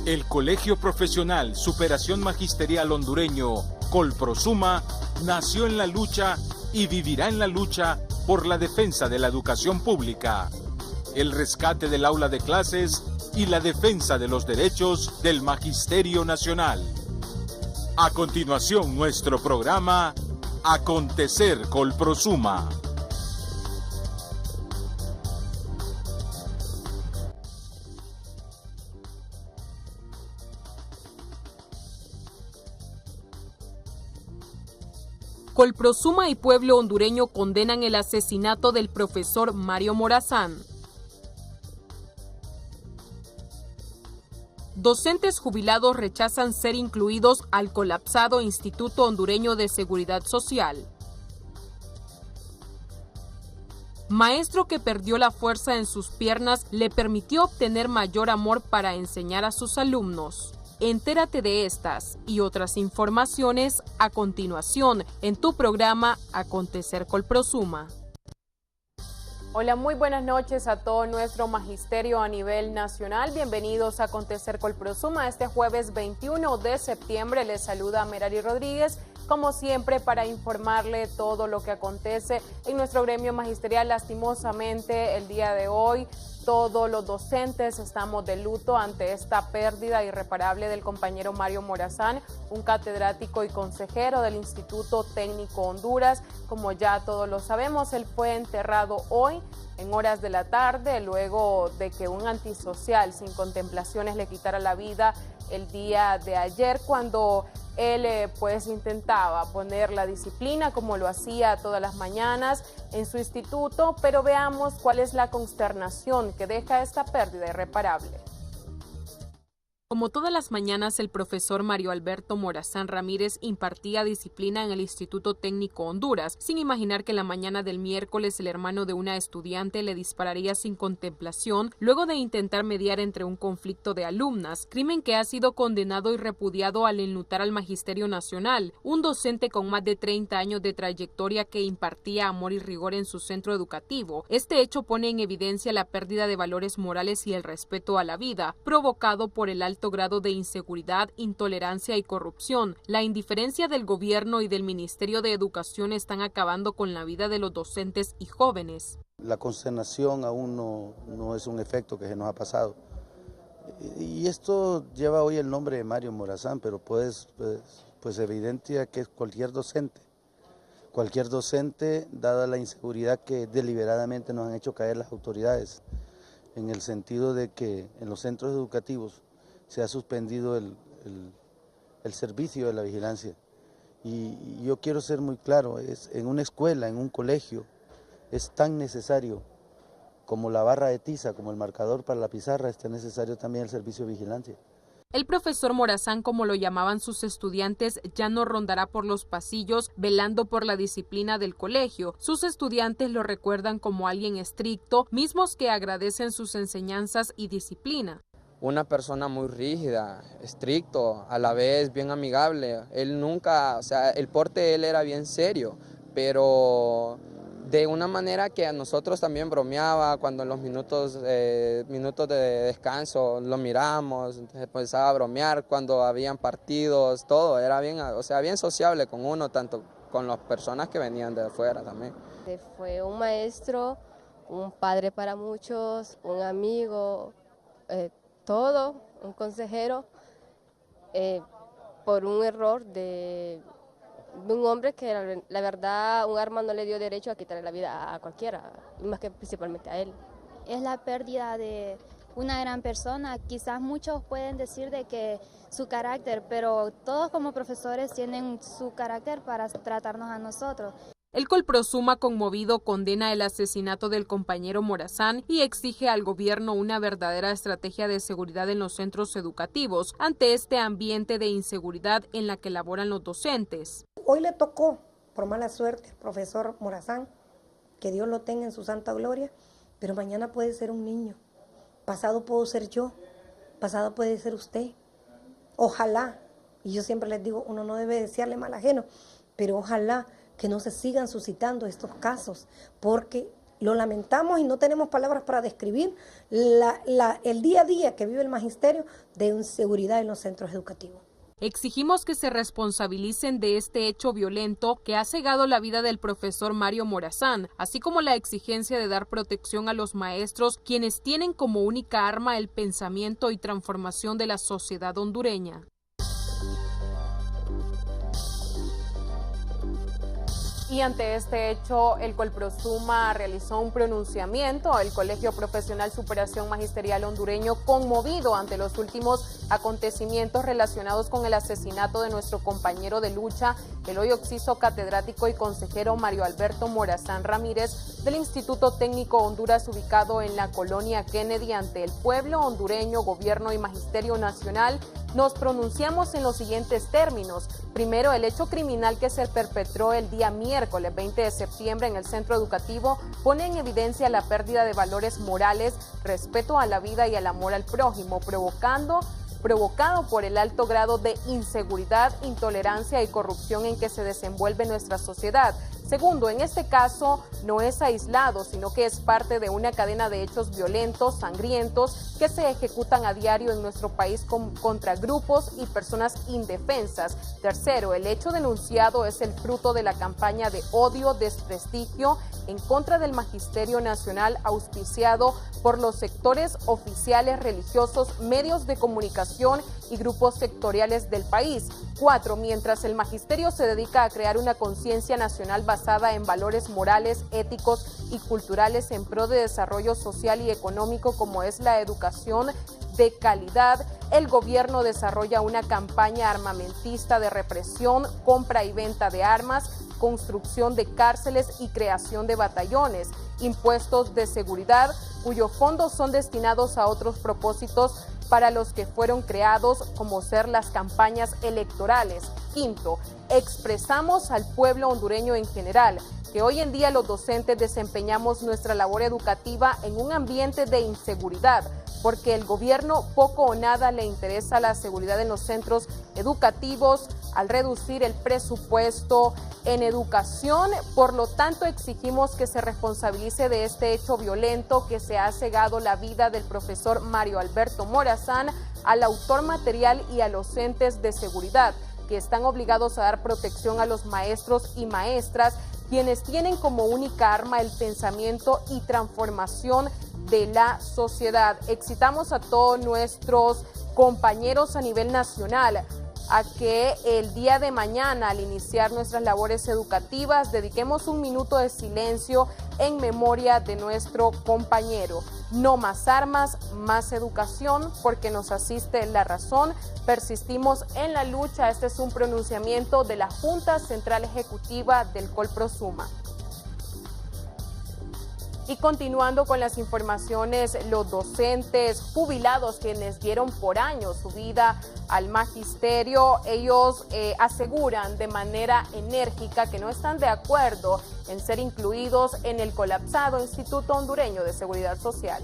El Colegio Profesional Superación Magisterial Hondureño, Colprosuma, nació en la lucha y vivirá en la lucha por la defensa de la educación pública, el rescate del aula de clases y la defensa de los derechos del Magisterio Nacional. A continuación, nuestro programa Acontecer Colprosuma. Colprosuma y pueblo hondureño condenan el asesinato del profesor Mario Morazán. Docentes jubilados rechazan ser incluidos al colapsado Instituto Hondureño de Seguridad Social. Maestro que perdió la fuerza en sus piernas le permitió obtener mayor amor para enseñar a sus alumnos. Entérate de estas y otras informaciones a continuación en tu programa Acontecer Colprosuma. Hola, muy buenas noches a todo nuestro magisterio a nivel nacional. Bienvenidos a Acontecer Colprosuma. Este jueves 21 de septiembre les saluda Merari Rodríguez, como siempre, para informarle todo lo que acontece en nuestro gremio magisterial. Lastimosamente, el día de hoy, todos los docentes estamos de luto ante esta pérdida irreparable del compañero Mario Morazán, un catedrático y consejero del Instituto Técnico Honduras. Como ya todos lo sabemos, él fue enterrado hoy en horas de la tarde, luego de que un antisocial sin contemplaciones le quitara la vida el día de ayer, cuando él pues intentaba poner la disciplina como lo hacía todas las mañanas en su instituto, pero veamos cuál es la consternación que deja esta pérdida irreparable. Como todas las mañanas, el profesor Mario Alberto Morazán Ramírez impartía disciplina en el Instituto Técnico Honduras, sin imaginar que la mañana del miércoles el hermano de una estudiante le dispararía sin contemplación luego de intentar mediar entre un conflicto de alumnas, crimen que ha sido condenado y repudiado al enlutar al Magisterio Nacional, un docente con más de 30 años de trayectoria que impartía amor y rigor en su centro educativo. Este hecho pone en evidencia la pérdida de valores morales y el respeto a la vida, provocado por el alto grado de inseguridad, intolerancia y corrupción. La indiferencia del gobierno y del Ministerio de Educación están acabando con la vida de los docentes y jóvenes. La consternación aún no es un efecto que se nos ha pasado. Y esto lleva hoy el nombre de Mario Morazán, pero pues evidencia que es cualquier docente, dada la inseguridad que deliberadamente nos han hecho caer las autoridades, en el sentido de que en los centros educativos se ha suspendido el servicio de la vigilancia. Y yo quiero ser muy claro, en una escuela, en un colegio, es tan necesario como la barra de tiza, como el marcador para la pizarra, es tan necesario también el servicio de vigilancia. El profesor Morazán, como lo llamaban sus estudiantes, ya no rondará por los pasillos velando por la disciplina del colegio. Sus estudiantes lo recuerdan como alguien estricto, mismos que agradecen sus enseñanzas y disciplina. Una persona muy rígida, estricto, a la vez bien amigable. Él nunca, el porte de él era bien serio, pero de una manera que a nosotros también bromeaba cuando en los minutos de descanso lo miramos, empezaba a bromear cuando habían partidos, todo, era bien, bien sociable con uno, tanto con las personas que venían de afuera también. Fue un maestro, un padre para muchos, un amigo, todo, un consejero, por un error de un hombre que la verdad un arma no le dio derecho a quitarle la vida a cualquiera, más que principalmente a él. Es la pérdida de una gran persona. Quizás muchos pueden decir de que su carácter, pero todos como profesores tienen su carácter para tratarnos a nosotros. El Colprosuma, conmovido, condena el asesinato del compañero Morazán y exige al gobierno una verdadera estrategia de seguridad en los centros educativos ante este ambiente de inseguridad en la que laboran los docentes. Hoy le tocó, por mala suerte, al profesor Morazán, que Dios lo tenga en su santa gloria, pero mañana puede ser un niño, pasado puedo ser yo, pasado puede ser usted. Ojalá, y yo siempre les digo, uno no debe desearle mal ajeno, pero ojalá que no se sigan suscitando estos casos, porque Lo lamentamos y no tenemos palabras para describir el día a día que vive el magisterio de inseguridad en los centros educativos. Exigimos que se responsabilicen de este hecho violento que ha cegado la vida del profesor Mario Morazán, así como la exigencia de dar protección a los maestros, quienes tienen como única arma el pensamiento y transformación de la sociedad hondureña. Y ante este hecho, el Colprosuma realizó un pronunciamiento. El Colegio Profesional Superación Magisterial Hondureño, conmovido ante los últimos acontecimientos relacionados con el asesinato de nuestro compañero de lucha, el hoy occiso catedrático y consejero Mario Alberto Morazán Ramírez, del Instituto Técnico Honduras, ubicado en la colonia Kennedy, ante el pueblo hondureño, gobierno y magisterio nacional, nos pronunciamos en los siguientes términos. Primero, el hecho criminal que se perpetró el día miércoles 20 de septiembre en el centro educativo pone en evidencia la pérdida de valores morales, respeto a la vida y al amor al prójimo, provocado por el alto grado de inseguridad, intolerancia y corrupción en que se desenvuelve nuestra sociedad. Segundo, en este caso no es aislado, sino que es parte de una cadena de hechos violentos, sangrientos, que se ejecutan a diario en nuestro país contra grupos y personas indefensas. Tercero, el hecho denunciado es el fruto de la campaña de odio, desprestigio en contra del Magisterio Nacional, auspiciado por los sectores oficiales, religiosos, medios de comunicación y grupos sectoriales del país. 4. Mientras el magisterio se dedica a crear una conciencia nacional basada en valores morales, éticos y culturales en pro de desarrollo social y económico, como es la educación de calidad, el gobierno desarrolla una campaña armamentista de represión, compra y venta de armas, construcción de cárceles y creación de batallones, impuestos de seguridad, cuyos fondos son destinados a otros propósitos para los que fueron creados, como ser las campañas electorales. Quinto, expresamos al pueblo hondureño en general que hoy en día los docentes desempeñamos nuestra labor educativa en un ambiente de inseguridad, porque el gobierno poco o nada le interesa la seguridad en los centros educativos al reducir el presupuesto en educación. Por lo tanto, exigimos que se responsabilice de este hecho violento que se ha cegado la vida del profesor Mario Alberto Morazán, al autor material y a los entes de seguridad, que están obligados a dar protección a los maestros y maestras, quienes tienen como única arma el pensamiento y transformación de la sociedad. Excitamos a todos nuestros compañeros a nivel nacional a que el día de mañana, al iniciar nuestras labores educativas, dediquemos un minuto de silencio en memoria de nuestro compañero. No más armas, más educación, porque nos asiste la razón. Persistimos en la lucha. Este es un pronunciamiento de la Junta Central Ejecutiva del Colprosuma. Y continuando con las informaciones, los docentes jubilados quienes dieron por años su vida al magisterio, ellos aseguran de manera enérgica que no están de acuerdo en ser incluidos en el colapsado Instituto Hondureño de Seguridad Social.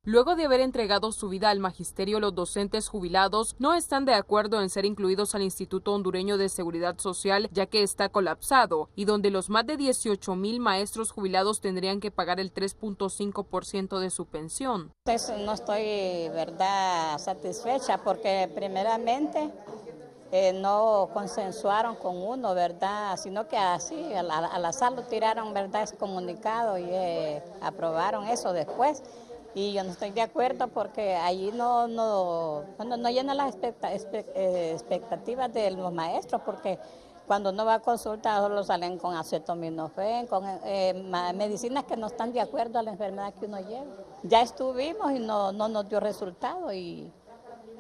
Luego de haber entregado su vida al magisterio, los docentes jubilados no están de acuerdo en ser incluidos al Instituto Hondureño de Seguridad Social, ya que está colapsado y donde los más de 18,000 maestros jubilados tendrían que pagar el 3.5% de su pensión. No estoy, verdad, satisfecha porque primeramente no consensuaron con uno, verdad, sino que así al azar lo tiraron, verdad, ese comunicado y aprobaron eso después. Y yo no estoy de acuerdo porque allí no llenan las expectativas de los maestros, porque cuando uno va a consulta solo salen con acetaminofén, con medicinas que no están de acuerdo a la enfermedad que uno lleva. Ya estuvimos y no nos dio resultado y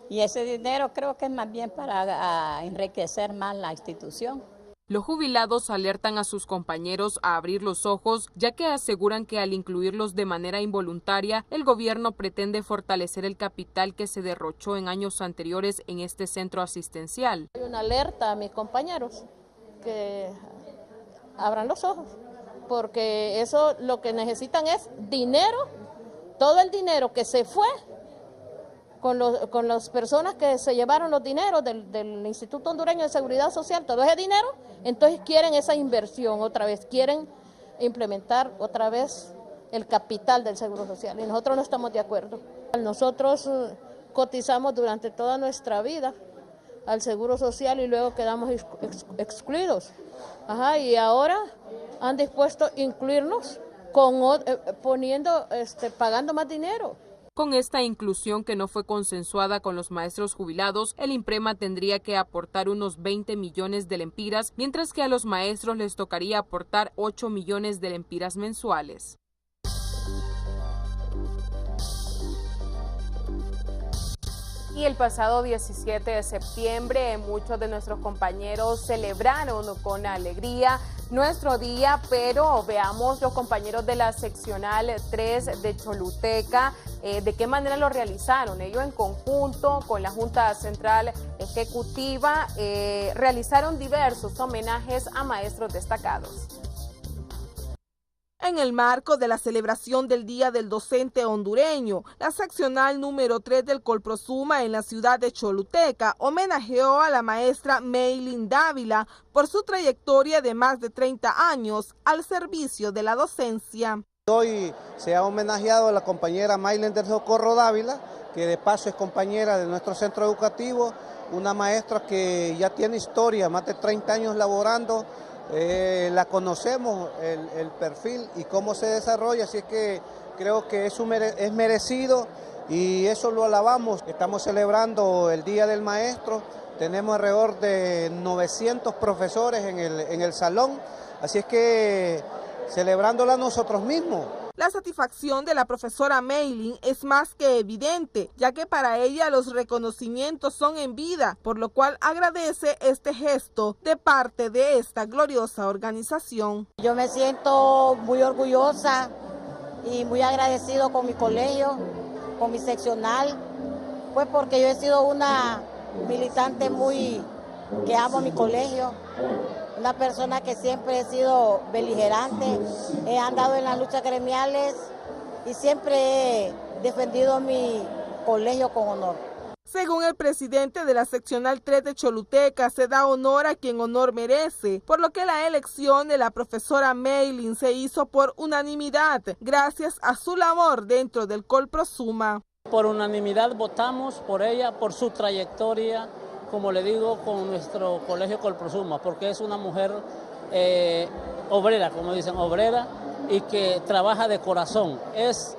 ese dinero creo que es más bien para enriquecer más la institución. Los jubilados alertan a sus compañeros a abrir los ojos, ya que aseguran que al incluirlos de manera involuntaria, el gobierno pretende fortalecer el capital que se derrochó en años anteriores en este centro asistencial. Hay una alerta a mis compañeros que abran los ojos, porque eso lo que necesitan es dinero, todo el dinero que se fue con las personas que se llevaron los dineros del Instituto Hondureño de Seguridad Social, todo ese dinero, entonces quieren esa inversión otra vez, quieren implementar otra vez el capital del Seguro Social, y nosotros no estamos de acuerdo. Nosotros cotizamos durante toda nuestra vida al Seguro Social y luego quedamos excluidos. Y ahora han dispuesto incluirnos pagando más dinero. Con esta inclusión que no fue consensuada con los maestros jubilados, el IMPREMA tendría que aportar unos 20 millones de lempiras, mientras que a los maestros les tocaría aportar 8 millones de lempiras mensuales. Y el pasado 17 de septiembre muchos de nuestros compañeros celebraron con alegría nuestro día, pero veamos los compañeros de la seccional 3 de Choluteca, de qué manera lo realizaron. Ellos en conjunto con la Junta Central Ejecutiva realizaron diversos homenajes a maestros destacados. En el marco de la celebración del Día del Docente Hondureño, la seccional número 3 del Colprosuma en la ciudad de Choluteca homenajeó a la maestra Maylin Dávila por su trayectoria de más de 30 años al servicio de la docencia. Hoy se ha homenajeado a la compañera Maylin del Socorro Dávila, que de paso es compañera de nuestro centro educativo, una maestra que ya tiene historia, más de 30 años laborando. La conocemos, el perfil y cómo se desarrolla, así que creo que es merecido y eso lo alabamos. Estamos celebrando el Día del Maestro, tenemos alrededor de 900 profesores en el salón, así es que celebrándola nosotros mismos. La satisfacción de la profesora Maylin es más que evidente, ya que para ella los reconocimientos son en vida, por lo cual agradece este gesto de parte de esta gloriosa organización. Yo me siento muy orgullosa y muy agradecido con mi colegio, con mi seccional, pues porque yo he sido una militante que amo mi colegio. Una persona que siempre he sido beligerante, he andado en las luchas gremiales y siempre he defendido mi colegio con honor. Según el presidente de la seccional 3 de Choluteca, se da honor a quien honor merece, por lo que la elección de la profesora Maylin se hizo por unanimidad, gracias a su labor dentro del Colprosuma. Por unanimidad votamos por ella, por su trayectoria, como le digo, con nuestro colegio Colprosuma, porque es una mujer obrera, como dicen, obrera, y que trabaja de corazón. Es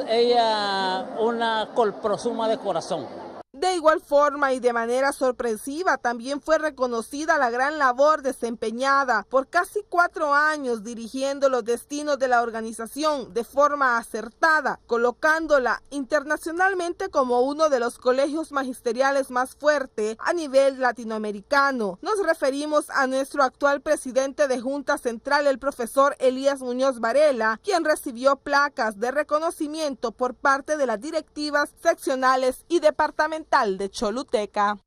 ella una Colprosuma de corazón. De igual forma y de manera sorpresiva también fue reconocida la gran labor desempeñada por casi 4 años dirigiendo los destinos de la organización de forma acertada, colocándola internacionalmente como uno de los colegios magisteriales más fuertes a nivel latinoamericano. Nos referimos a nuestro actual presidente de Junta Central, el profesor Elías Muñoz Varela, quien recibió placas de reconocimiento por parte de las directivas seccionales y departamentales de Choluteca.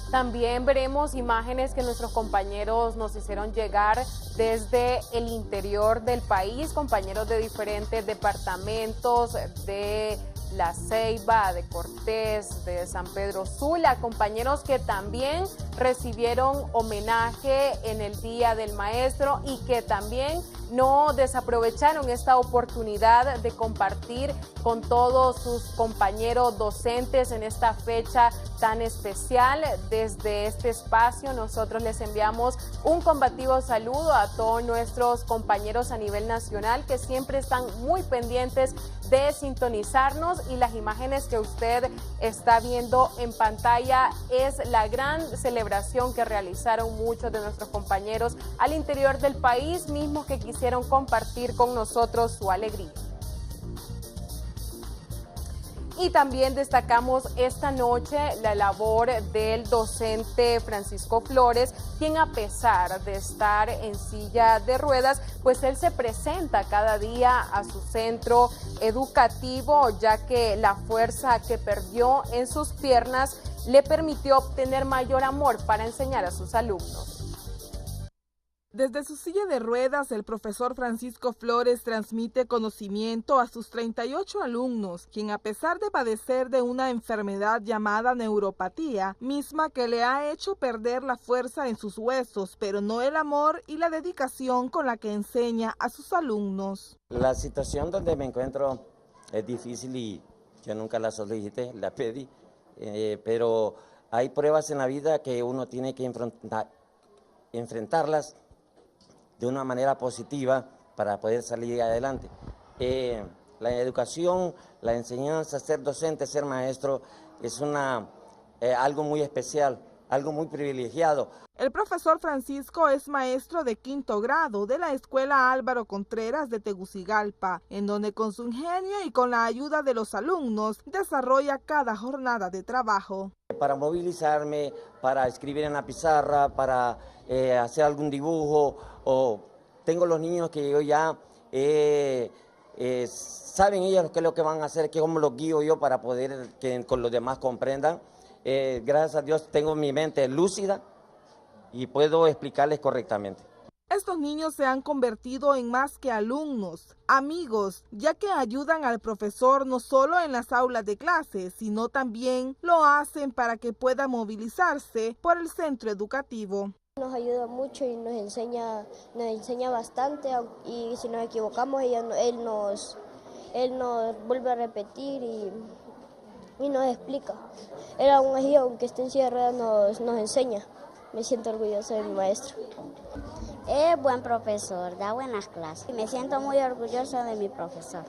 También veremos imágenes que nuestros compañeros nos hicieron llegar desde el interior del país, compañeros de diferentes departamentos de La Ceiba, de Cortés, de San Pedro Sula, compañeros que también recibieron homenaje en el Día del Maestro y que también no desaprovecharon esta oportunidad de compartir con todos sus compañeros docentes en esta fecha tan especial. Desde este espacio nosotros les enviamos un combativo saludo a todos nuestros compañeros a nivel nacional que siempre están muy pendientes de sintonizarnos, y las imágenes que usted está viendo en pantalla es la gran celebración que realizaron muchos de nuestros compañeros al interior del país, mismos que quisieron compartir con nosotros su alegría. Y también destacamos esta noche la labor del docente Francisco Flores, quien a pesar de estar en silla de ruedas, pues él se presenta cada día a su centro educativo, ya que la fuerza que perdió en sus piernas le permitió obtener mayor amor para enseñar a sus alumnos. Desde su silla de ruedas, el profesor Francisco Flores transmite conocimiento a sus 38 alumnos, quien a pesar de padecer de una enfermedad llamada neuropatía, misma que le ha hecho perder la fuerza en sus huesos, pero no el amor y la dedicación con la que enseña a sus alumnos. La situación donde me encuentro es difícil y yo nunca la solicité, la pedí, pero hay pruebas en la vida que uno tiene que enfrentarlas de una manera positiva para poder salir adelante. La educación, la enseñanza, ser docente, ser maestro, es algo muy especial, algo muy privilegiado. El profesor Francisco es maestro de 5º grado de la Escuela Álvaro Contreras de Tegucigalpa, en donde con su ingenio y con la ayuda de los alumnos desarrolla cada jornada de trabajo. Para movilizarme, para escribir en la pizarra, para hacer algún dibujo, o tengo los niños que yo ya saben ellos qué es lo que van a hacer, cómo los guío yo para poder que con los demás comprendan. Gracias a Dios tengo mi mente lúcida y puedo explicarles correctamente. Estos niños se han convertido en más que alumnos, amigos, ya que ayudan al profesor no solo en las aulas de clases, sino también lo hacen para que pueda movilizarse por el centro educativo. Nos ayuda mucho y nos enseña bastante, y si nos equivocamos él nos vuelve a repetir y nos explica. Él aún así, aunque esté en silla de ruedas, nos enseña. Me siento orgullosa de mi maestro. Es buen profesor, da buenas clases. Y me siento muy orgullosa de mi profesor.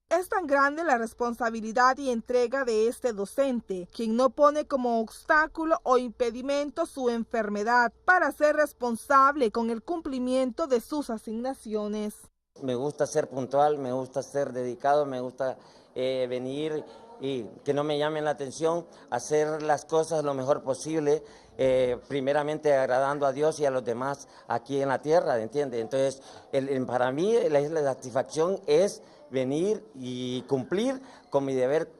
Es tan grande la responsabilidad y entrega de este docente, quien no pone como obstáculo o impedimento su enfermedad para ser responsable con el cumplimiento de sus asignaciones. Me gusta ser puntual, me gusta ser dedicado, me gusta venir y que no me llamen la atención, hacer las cosas lo mejor posible, primeramente agradando a Dios y a los demás aquí en la tierra, ¿entiende? Entonces, para mí la satisfacción es venir y cumplir con mi deber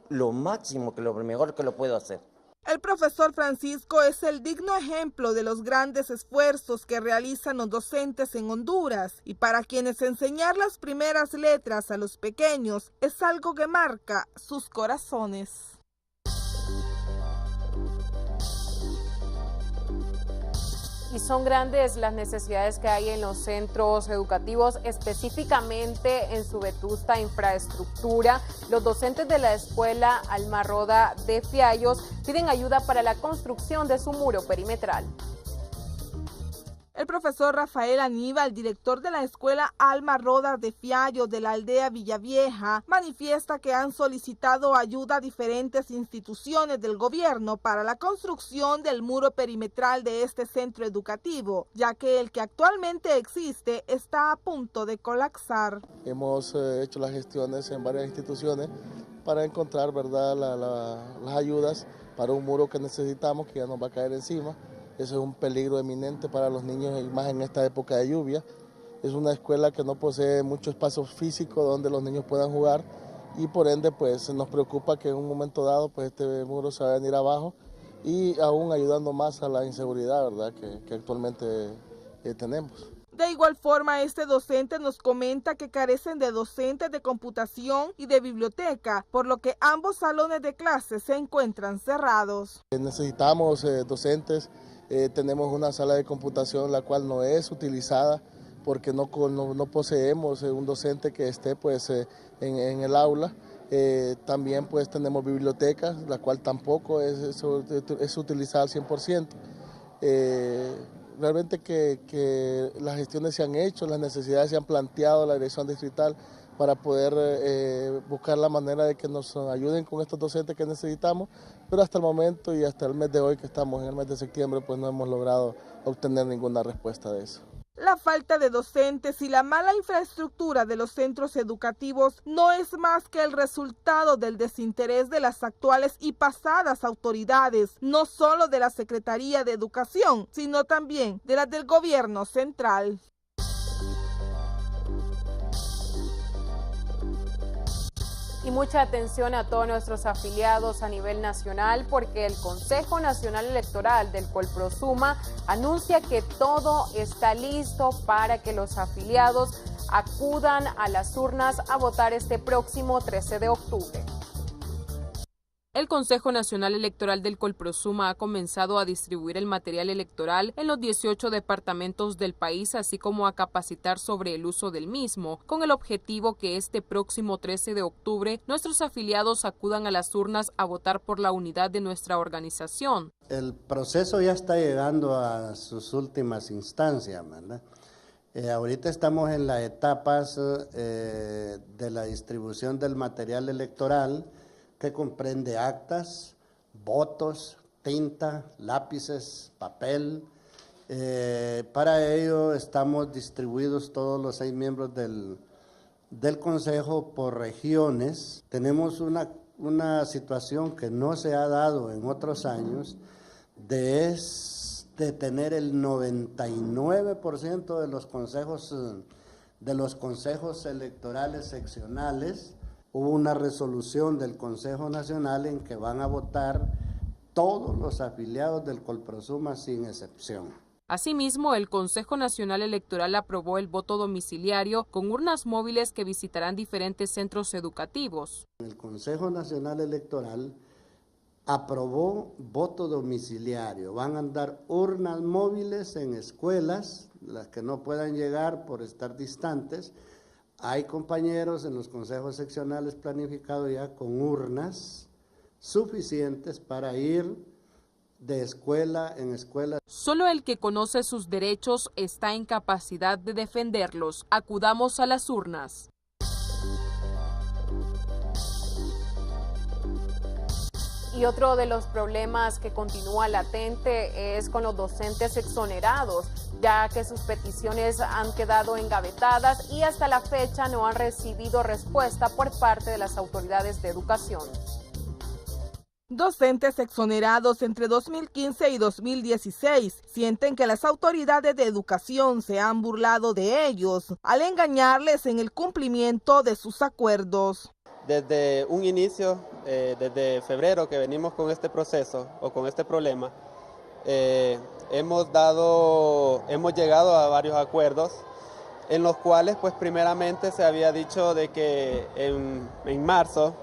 lo máximo, lo mejor que lo puedo hacer. El profesor Francisco es el digno ejemplo de los grandes esfuerzos que realizan los docentes en Honduras y para quienes enseñar las primeras letras a los pequeños es algo que marca sus corazones. Y son grandes las necesidades que hay en los centros educativos, específicamente en su vetusta infraestructura. Los docentes de la escuela Alma Roda de Fiallos piden ayuda para la construcción de su muro perimetral. El profesor Rafael Aníbal, director de la escuela Alma Roda de Fiallos de la aldea Villavieja, manifiesta que han solicitado ayuda a diferentes instituciones del gobierno para la construcción del muro perimetral de este centro educativo, ya que el que actualmente existe está a punto de colapsar. Hemos hecho las gestiones en varias instituciones para encontrar, ¿verdad?, las ayudas para un muro que necesitamos, que ya nos va a caer encima. Eso es un peligro eminente para los niños, y más en esta época de lluvia. Es una escuela que no posee mucho espacio físico donde los niños puedan jugar y por ende pues nos preocupa que en un momento dado pues este muro se va a venir abajo y aún ayudando más a la inseguridad, ¿verdad?, que actualmente tenemos. De igual forma, este docente nos comenta que carecen de docentes de computación y de biblioteca, por lo que ambos salones de clases se encuentran cerrados. Necesitamos docentes. Tenemos una sala de computación la cual no es utilizada porque no poseemos un docente que esté pues en el aula. También pues tenemos bibliotecas, la cual tampoco es utilizada al 100%. Realmente que las gestiones se han hecho, las necesidades se han planteado a la dirección distrital para poder buscar la manera de que nos ayuden con estos docentes que necesitamos, pero hasta el momento y hasta el mes de hoy, que estamos en el mes de septiembre, pues no hemos logrado obtener ninguna respuesta de eso. La falta de docentes y la mala infraestructura de los centros educativos no es más que el resultado del desinterés de las actuales y pasadas autoridades, no solo de la Secretaría de Educación, sino también de las del gobierno central. Y mucha atención a todos nuestros afiliados a nivel nacional, porque el Consejo Nacional Electoral del Colprosuma anuncia que todo está listo para que los afiliados acudan a las urnas a votar este próximo 13 de octubre. El Consejo Nacional Electoral del Colprosuma ha comenzado a distribuir el material electoral en los 18 departamentos del país, así como a capacitar sobre el uso del mismo, con el objetivo que este próximo 13 de octubre nuestros afiliados acudan a las urnas a votar por la unidad de nuestra organización. El proceso ya está llegando a sus últimas instancias, ¿verdad? Ahorita estamos en las etapas de la distribución del material electoral, que comprende actas, votos, tinta, lápices, papel. Para ello estamos distribuidos todos los 6 miembros del Consejo por regiones. Tenemos una situación que no se ha dado en otros años, de tener el 99% de los consejos electorales seccionales. Hubo una resolución del Consejo Nacional en que van a votar todos los afiliados del Colprosuma sin excepción. Asimismo, el Consejo Nacional Electoral aprobó el voto domiciliario con urnas móviles que visitarán diferentes centros educativos. El Consejo Nacional Electoral aprobó voto domiciliario. Van a andar urnas móviles en escuelas, las que no puedan llegar por estar distantes. Hay compañeros en los consejos seccionales planificados ya con urnas suficientes para ir de escuela en escuela. Solo el que conoce sus derechos está en capacidad de defenderlos. Acudamos a las urnas. Y otro de los problemas que continúa latente es con los docentes exonerados, ya que sus peticiones han quedado engavetadas y hasta la fecha no han recibido respuesta por parte de las autoridades de educación. Docentes exonerados entre 2015 y 2016 sienten que las autoridades de educación se han burlado de ellos al engañarles en el cumplimiento de sus acuerdos. Desde un inicio, desde febrero que venimos con este proceso o con este problema, hemos llegado a varios acuerdos en los cuales pues primeramente se había dicho de que en marzo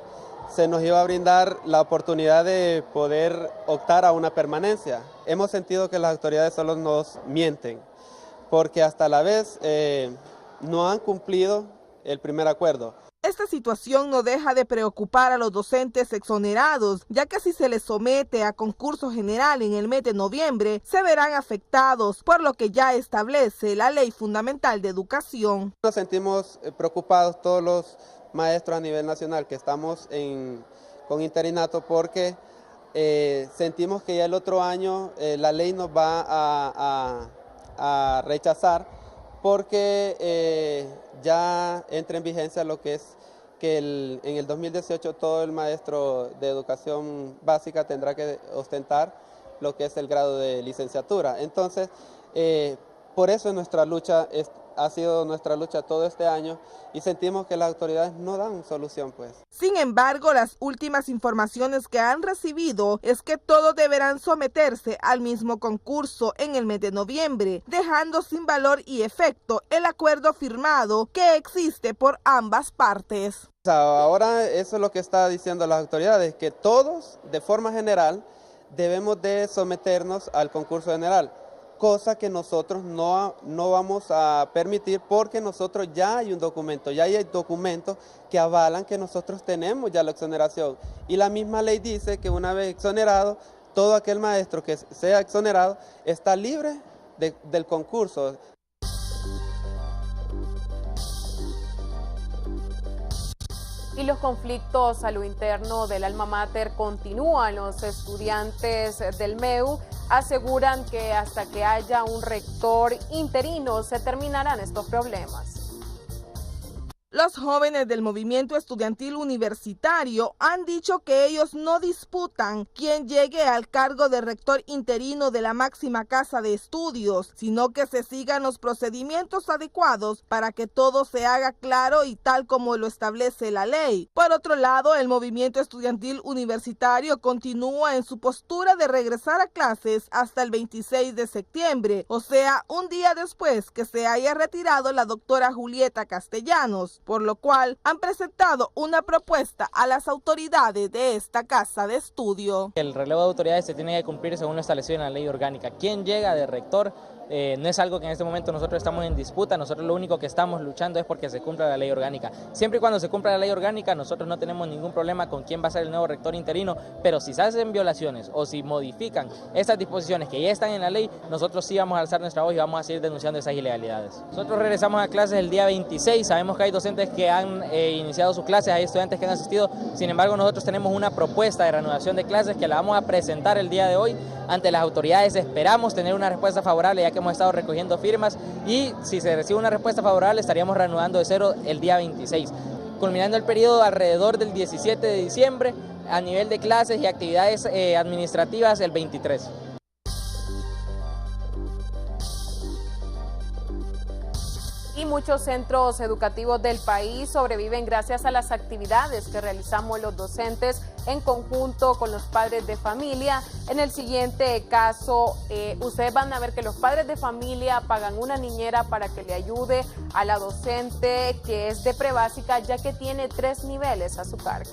se nos iba a brindar la oportunidad de poder optar a una permanencia. Hemos sentido que las autoridades solo nos mienten, porque hasta la vez no han cumplido el primer acuerdo. Esta situación no deja de preocupar a los docentes exonerados, ya que si se les somete a concurso general en el mes de noviembre, se verán afectados por lo que ya establece la Ley Fundamental de Educación. Nos sentimos preocupados todos los maestros a nivel nacional que estamos con interinato, porque sentimos que ya el otro año la ley nos va a rechazar, porque ya entra en vigencia lo que es que en el 2018 todo el maestro de educación básica tendrá que ostentar lo que es el grado de licenciatura. Entonces, por eso nuestra lucha ha sido nuestra lucha todo este año y sentimos que las autoridades no dan solución, pues. Sin embargo, las últimas informaciones que han recibido es que todos deberán someterse al mismo concurso en el mes de noviembre, dejando sin valor y efecto el acuerdo firmado que existe por ambas partes. Ahora eso es lo que está diciendo las autoridades, que todos, de forma general, debemos de someternos al concurso general, cosa que nosotros no vamos a permitir, porque nosotros ya hay un documento, ya hay documentos que avalan que nosotros tenemos ya la exoneración. Y la misma ley dice que una vez exonerado, todo aquel maestro que sea exonerado está libre del concurso. Y los conflictos a lo interno del alma mater continúan. Los estudiantes del MEU aseguran que hasta que haya un rector interino se terminarán estos problemas. Los jóvenes del movimiento estudiantil universitario han dicho que ellos no disputan quién llegue al cargo de rector interino de la máxima casa de estudios, sino que se sigan los procedimientos adecuados para que todo se haga claro y tal como lo establece la ley. Por otro lado, el movimiento estudiantil universitario continúa en su postura de regresar a clases hasta el 26 de septiembre, o sea, un día después que se haya retirado la doctora Julieta Castellanos, por lo cual han presentado una propuesta a las autoridades de esta casa de estudio. El relevo de autoridades se tiene que cumplir según lo establecido en la ley orgánica. ¿Quién llega de rector? No es algo que en este momento nosotros estamos en disputa, nosotros lo único que estamos luchando es porque se cumpla la ley orgánica. Siempre y cuando se cumpla la ley orgánica, nosotros no tenemos ningún problema con quién va a ser el nuevo rector interino, pero si se hacen violaciones o si modifican estas disposiciones que ya están en la ley, nosotros sí vamos a alzar nuestra voz y vamos a seguir denunciando esas ilegalidades. Nosotros regresamos a clases el día 26, sabemos que hay docentes que han iniciado sus clases, hay estudiantes que han asistido, sin embargo nosotros tenemos una propuesta de reanudación de clases que la vamos a presentar el día de hoy ante las autoridades. Esperamos tener una respuesta favorable ya que hemos estado recogiendo firmas y si se recibe una respuesta favorable estaríamos reanudando de cero el día 26, culminando el periodo alrededor del 17 de diciembre a nivel de clases y actividades administrativas el 23. Y muchos centros educativos del país sobreviven gracias a las actividades que realizamos los docentes en conjunto con los padres de familia. En el siguiente caso, ustedes van a ver que los padres de familia pagan una niñera para que le ayude a la docente que es de prebásica, ya que tiene 3 niveles a su cargo.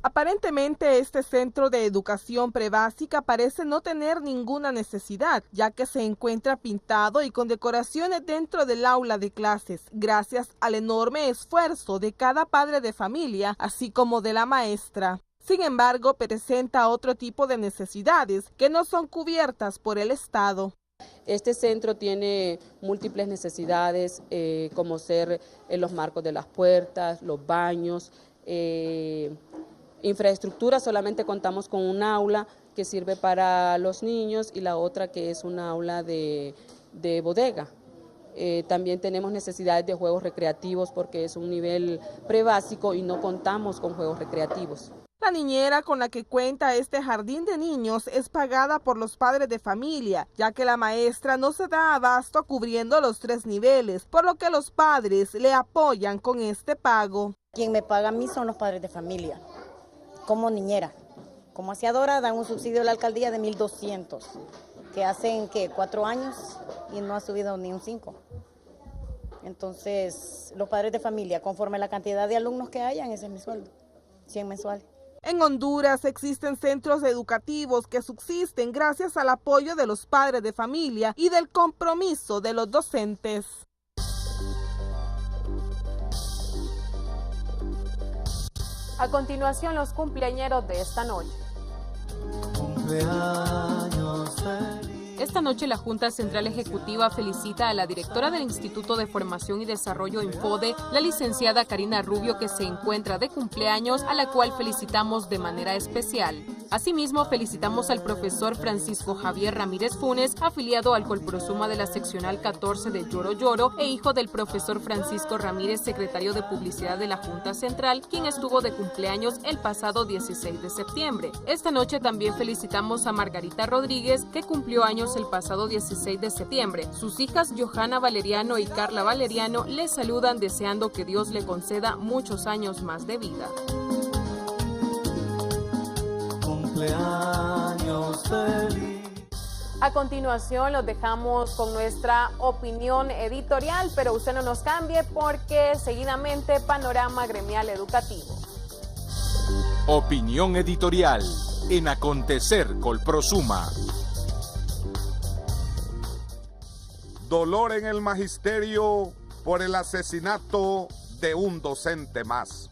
Aparentemente este centro de educación prebásica parece no tener ninguna necesidad, ya que se encuentra pintado y con decoraciones dentro del aula de clases, gracias al enorme esfuerzo de cada padre de familia, así como de la maestra. Sin embargo, presenta otro tipo de necesidades que no son cubiertas por el Estado. Este centro tiene múltiples necesidades, como ser los marcos de las puertas, los baños, infraestructura. Solamente contamos con un aula que sirve para los niños y la otra que es un aula de bodega. También tenemos necesidades de juegos recreativos porque es un nivel prebásico y no contamos con juegos recreativos. La niñera con la que cuenta este jardín de niños es pagada por los padres de familia, ya que la maestra no se da abasto cubriendo los 3 niveles, por lo que los padres le apoyan con este pago. Quien me paga a mí son los padres de familia. Como niñera, como aseadora dan un subsidio a la alcaldía de 1.200, que hacen 4 años y no ha subido ni un 5. Entonces, los padres de familia, conforme a la cantidad de alumnos que hayan, ese es mi sueldo, 100 mensuales. En Honduras existen centros educativos que subsisten gracias al apoyo de los padres de familia y del compromiso de los docentes. A continuación, los cumpleañeros de esta noche. Esta noche la Junta Central Ejecutiva felicita a la directora del Instituto de Formación y Desarrollo Infode, la licenciada Karina Rubio, que se encuentra de cumpleaños, a la cual felicitamos de manera especial. Asimismo, felicitamos al profesor Francisco Javier Ramírez Funes, afiliado al Colprosuma de la seccional 14 de Lloro Lloro e hijo del profesor Francisco Ramírez, secretario de Publicidad de la Junta Central, quien estuvo de cumpleaños el pasado 16 de septiembre. Esta noche también felicitamos a Margarita Rodríguez, que cumplió años el pasado 16 de septiembre. Sus hijas Johanna Valeriano y Carla Valeriano le saludan deseando que Dios le conceda muchos años más de vida. Cumpleaños feliz. A continuación los dejamos con nuestra opinión editorial, pero usted no nos cambie porque seguidamente Panorama Gremial Educativo. Opinión editorial en Acontecer Colprosuma. Dolor en el magisterio por el asesinato de un docente más.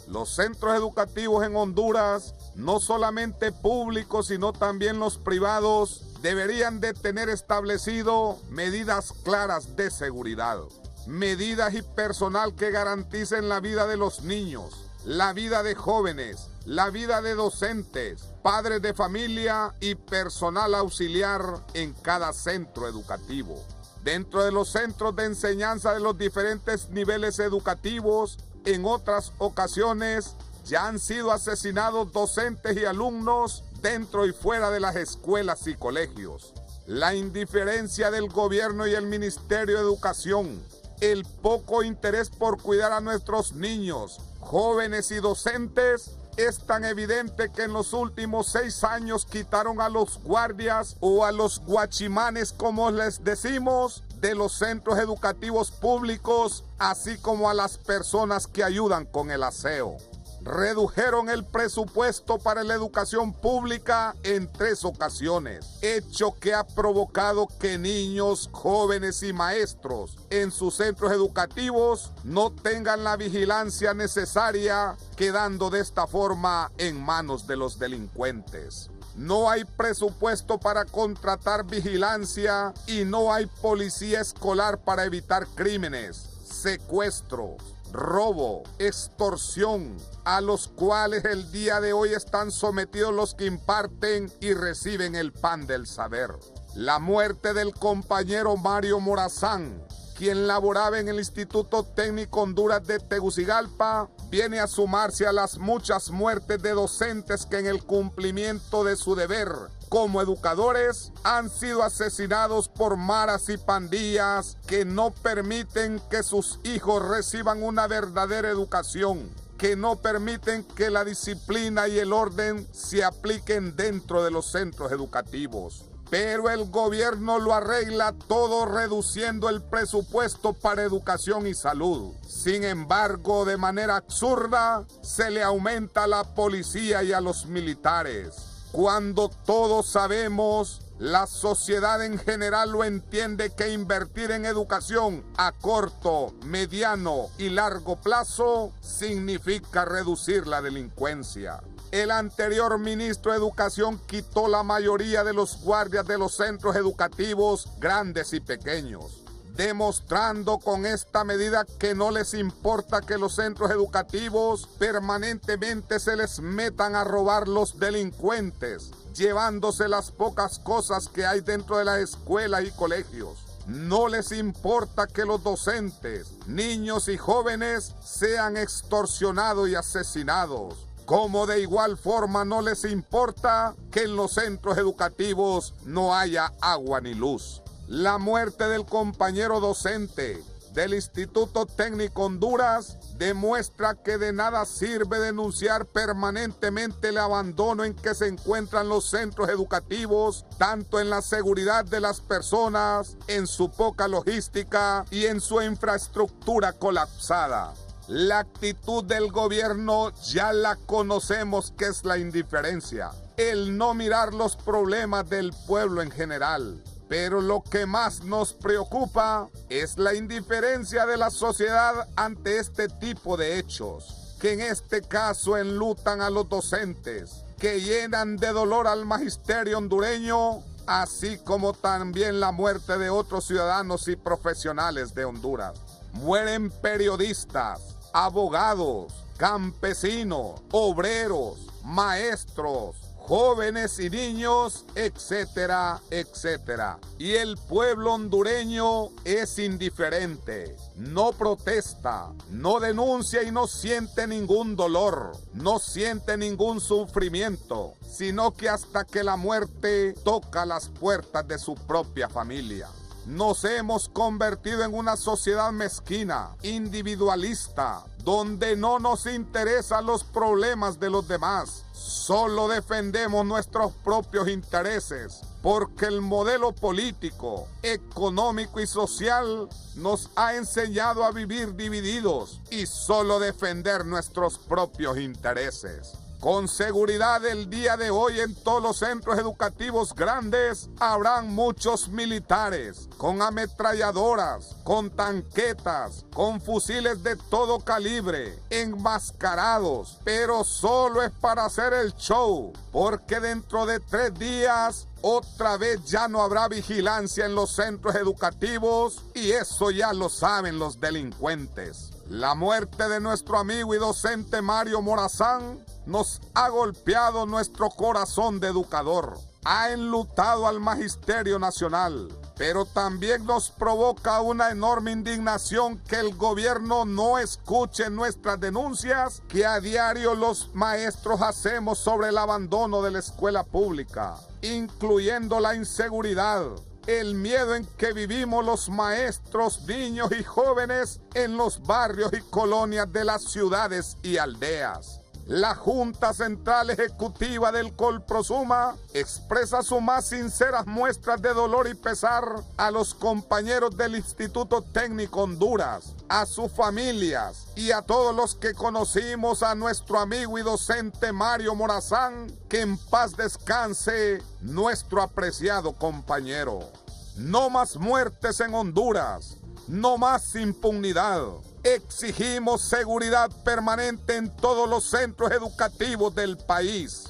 Los centros educativos en Honduras, no solamente públicos, sino también los privados, deberían de tener establecido medidas claras de seguridad, medidas y personal que garanticen la vida de los niños, la vida de jóvenes, la vida de docentes, padres de familia y personal auxiliar en cada centro educativo. dentro de los centros de enseñanza de los diferentes niveles educativos. En otras ocasiones ya han sido asesinados docentes y alumnos dentro y fuera de las escuelas y colegios. La indiferencia del gobierno y el Ministerio de Educación, el poco interés por cuidar a nuestros niños, jóvenes y docentes es tan evidente que en los últimos 6 años quitaron a los guardias o a los guachimanes, como les decimos, de los centros educativos públicos, así como a las personas que ayudan con el aseo. Redujeron el presupuesto para la educación pública en 3 ocasiones, hecho que ha provocado que niños, jóvenes y maestros en sus centros educativos no tengan la vigilancia necesaria, quedando de esta forma en manos de los delincuentes. No hay presupuesto para contratar vigilancia y no hay policía escolar para evitar crímenes, secuestros, robo, extorsión, a los cuales el día de hoy están sometidos los que imparten y reciben el pan del saber. La muerte del compañero Mario Morazán, quien laboraba en el Instituto Técnico Honduras de Tegucigalpa, viene a sumarse a las muchas muertes de docentes que en el cumplimiento de su deber como educadores han sido asesinados por maras y pandillas que no permiten que sus hijos reciban una verdadera educación, que no permiten que la disciplina y el orden se apliquen dentro de los centros educativos. Pero el gobierno lo arregla todo reduciendo el presupuesto para educación y salud. Sin embargo, de manera absurda, se le aumenta a la policía y a los militares. Cuando todos sabemos, la sociedad en general lo entiende, que invertir en educación a corto, mediano y largo plazo significa reducir la delincuencia. El anterior ministro de Educación quitó la mayoría de los guardias de los centros educativos grandes y pequeños, demostrando con esta medida que no les importa que los centros educativos permanentemente se les metan a robar los delincuentes, llevándose las pocas cosas que hay dentro de las escuelas y colegios. No les importa que los docentes, niños y jóvenes sean extorsionados y asesinados. Como de igual forma no les importa que en los centros educativos no haya agua ni luz. La muerte del compañero docente del Instituto Técnico Honduras demuestra que de nada sirve denunciar permanentemente el abandono en que se encuentran los centros educativos, tanto en la seguridad de las personas, en su poca logística y en su infraestructura colapsada. La actitud del gobierno ya la conocemos, que es la indiferencia, el no mirar los problemas del pueblo en general. Pero lo que más nos preocupa es la indiferencia de la sociedad ante este tipo de hechos, que en este caso enlutan a los docentes, que llenan de dolor al magisterio hondureño, así como también la muerte de otros ciudadanos y profesionales de Honduras. Mueren periodistas, abogados, campesinos, obreros, maestros, jóvenes y niños, etcétera, etcétera. Y el pueblo hondureño es indiferente, no protesta, no denuncia y no siente ningún dolor, no siente ningún sufrimiento, sino que hasta que la muerte toca las puertas de su propia familia. Nos hemos convertido en una sociedad mezquina, individualista, donde no nos interesan los problemas de los demás. Solo defendemos nuestros propios intereses, porque el modelo político, económico y social nos ha enseñado a vivir divididos y solo defender nuestros propios intereses. Con seguridad el día de hoy en todos los centros educativos grandes habrán muchos militares con ametralladoras, con tanquetas, con fusiles de todo calibre, enmascarados, pero solo es para hacer el show, porque dentro de 3 días otra vez ya no habrá vigilancia en los centros educativos y eso ya lo saben los delincuentes. La muerte de nuestro amigo y docente Mario Morazán nos ha golpeado nuestro corazón de educador, ha enlutado al Magisterio Nacional, Pero también nos provoca una enorme indignación que el gobierno no escuche nuestras denuncias que a diario los maestros hacemos sobre el abandono de la escuela pública, incluyendo la inseguridad, el miedo en que vivimos los maestros, niños y jóvenes en los barrios y colonias de las ciudades y aldeas. La Junta Central Ejecutiva del Colprosuma expresa sus más sinceras muestras de dolor y pesar a los compañeros del Instituto Técnico Honduras, a sus familias y a todos los que conocimos a nuestro amigo y docente Mario Morazán, que en paz descanse nuestro apreciado compañero. No más muertes en Honduras, no más impunidad. Exigimos seguridad permanente en todos los centros educativos del país.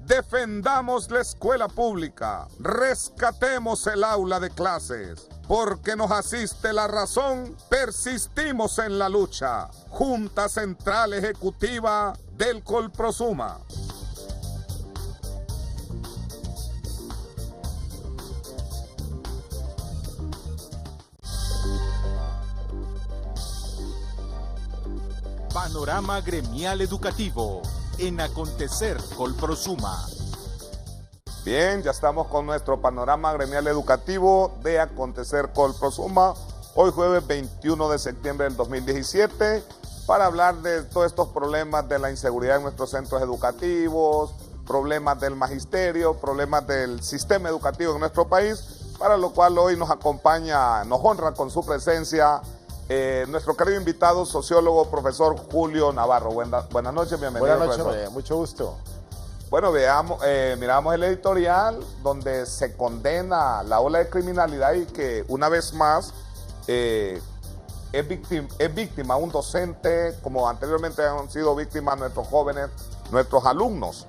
Defendamos la escuela pública, rescatemos el aula de clases. Porque nos asiste la razón, persistimos en la lucha. Junta Central Ejecutiva del Colprosuma. Panorama gremial educativo en Acontecer Colprosuma. Bien, ya estamos con nuestro panorama gremial educativo de Acontecer Colprosuma, hoy jueves 21 de septiembre del 2017, para hablar de todos estos problemas de la inseguridad en nuestros centros educativos, problemas del magisterio, problemas del sistema educativo en nuestro país, para lo cual hoy nos acompaña, nos honra con su presencia nuestro querido invitado, sociólogo, profesor Julio Navarro. Buenas noches, bienvenido. Buenas noches, mucho gusto. Bueno, miramos el editorial donde se condena la ola de criminalidad y que una vez más es víctima un docente, como anteriormente han sido víctimas nuestros jóvenes, nuestros alumnos.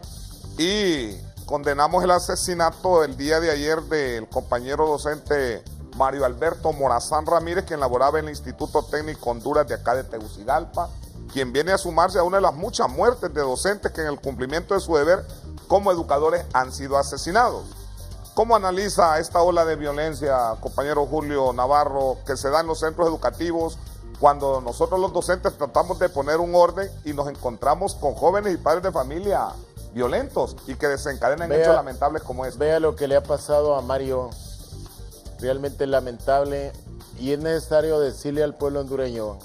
Y condenamos el asesinato el día de ayer del compañero docente Mario Alberto Morazán Ramírez, quien laboraba en el Instituto Técnico Honduras de acá de Tegucigalpa, quien viene a sumarse a una de las muchas muertes de docentes que en el cumplimiento de su deber como educadores han sido asesinados. ¿Cómo analiza esta ola de violencia, compañero Julio Navarro, que se da en los centros educativos cuando nosotros los docentes tratamos de poner un orden y nos encontramos con jóvenes y padres de familia violentos y que desencadenan hechos lamentables como este? Vea lo que le ha pasado a Mario. Realmente lamentable, y es necesario decirle al pueblo hondureño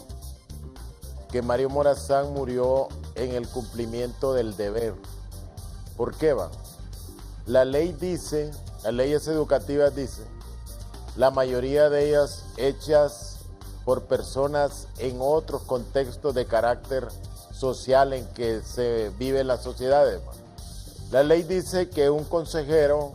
que Mario Morazán murió en el cumplimiento del deber. ¿Por qué va? La ley dice, las leyes educativas dicen, la mayoría de ellas hechas por personas en otros contextos de carácter social en que se vive en las sociedades. La ley dice que un consejero,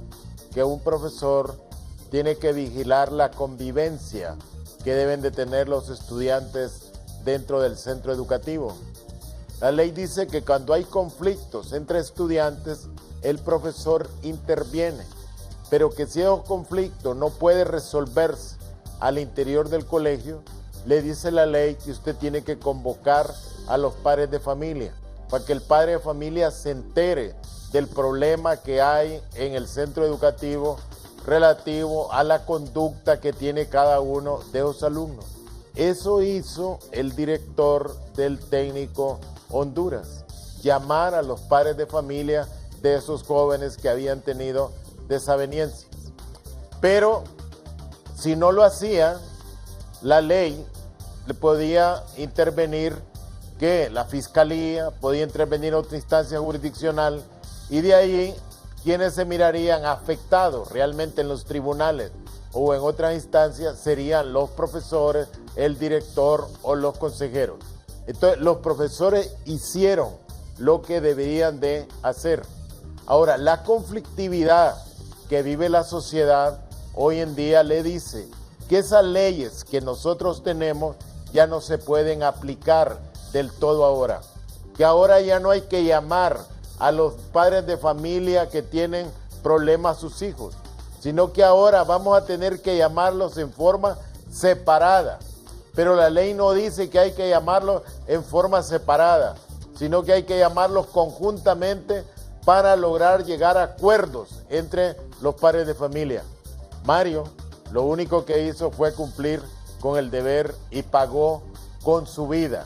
que un profesor, tiene que vigilar la convivencia que deben de tener los estudiantes dentro del centro educativo. La ley dice que cuando hay conflictos entre estudiantes, el profesor interviene, pero que si esos conflictos no puede resolverse al interior del colegio, le dice la ley que usted tiene que convocar a los padres de familia, para que el padre de familia se entere del problema que hay en el centro educativo relativo a la conducta que tiene cada uno de los alumnos. Eso hizo el director del Técnico Honduras, llamar a los padres de familia de esos jóvenes que habían tenido desavenencias. Pero si no lo hacía, la ley le podía intervenir, que la fiscalía podía intervenir otra instancia jurisdiccional, y de ahí quienes se mirarían afectados realmente en los tribunales o en otras instancias serían los profesores, el director o los consejeros. Entonces los profesores hicieron lo que deberían de hacer. Ahora, la conflictividad que vive la sociedad hoy en día le dice que esas leyes que nosotros tenemos ya no se pueden aplicar del todo ahora, que ahora ya no hay que llamar a los padres de familia que tienen problemas a sus hijos, sino que ahora vamos a tener que llamarlos en forma separada. Pero la ley no dice que hay que llamarlos en forma separada, sino que hay que llamarlos conjuntamente para lograr llegar a acuerdos entre los padres de familia. Mario lo único que hizo fue cumplir con el deber y pagó con su vida.